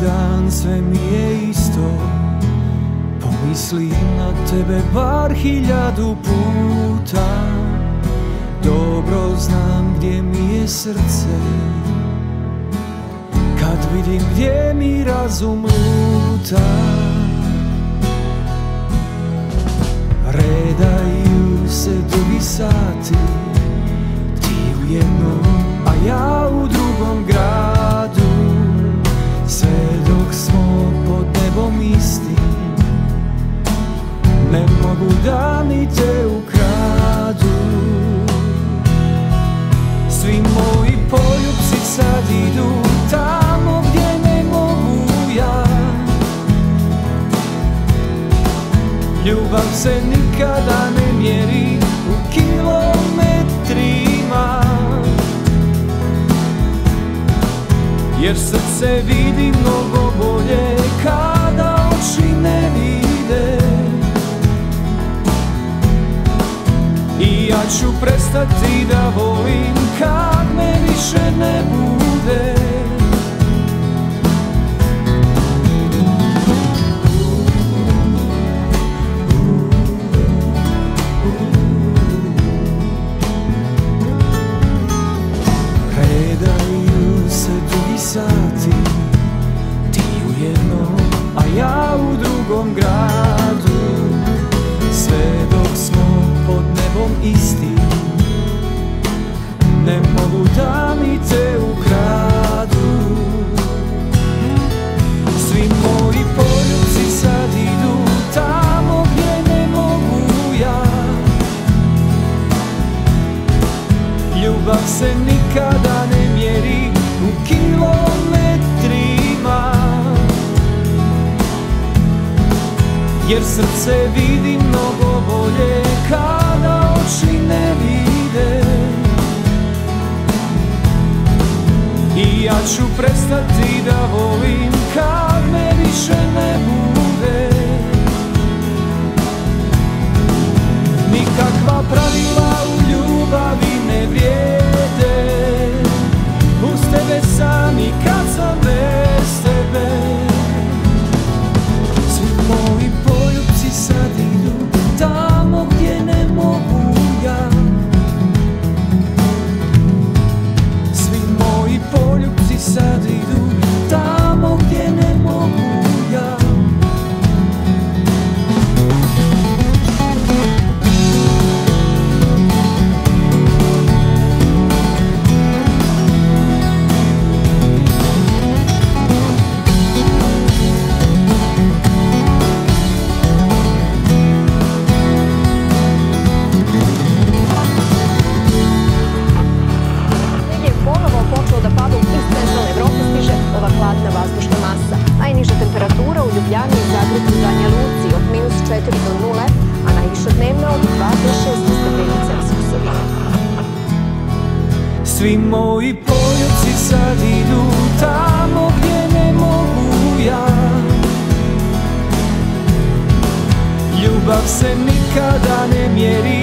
dan sve mi je isto, pomislim na tebe bar 1000 puta. Dobro znam gdje mi je srce, kad vidim gdje mi razum luta. Redaju se dugi sati, ti u jednom, a ja u drugom gradu, sve dok smo pod nebom istim, ne mogu da mi te ukradu. Svi moji poljubci sad idu tamo gdje ne mogu ja. Ljubav se nikada ne mjeri u kilometrima, jer srce vidi mnogo bolje kada oči ne vide. I ja ću prestati da volim kad me više ne bude. Redaju se dugi sati, ti u jednom, a ja u drugom gradu, sve dok smo pod nebom istim, ne mogu da mi te ukradu. Svi moji poljubci sad idu tamo gdje ne mogu ja. Ljubav se nikada ne mjeri u kilometrima, jer srce vidi mnogo bolje kada oči ne vide. I ja ću prestati da volim kad me više ne bude. Nikakva pravila u ljubavi ne vrijede, uz tebe sam i kad sam bez tebe. Svi moji poljubci sad idu tamo gdje ne mogu ja. Svi moji poljubci sad idu tamo gdje ne mogu ja. Hladna vazdušna masa. Najniža temperatura u Ljubljani i Zagrebu i Banja Luci od -4 do 0, a najviša dnevna od 2 do 6 stepeni Celzijusovih. Svi moji poljubci sad idu tamo gdje ne mogu ja. Ljubav se nikada ne mjeri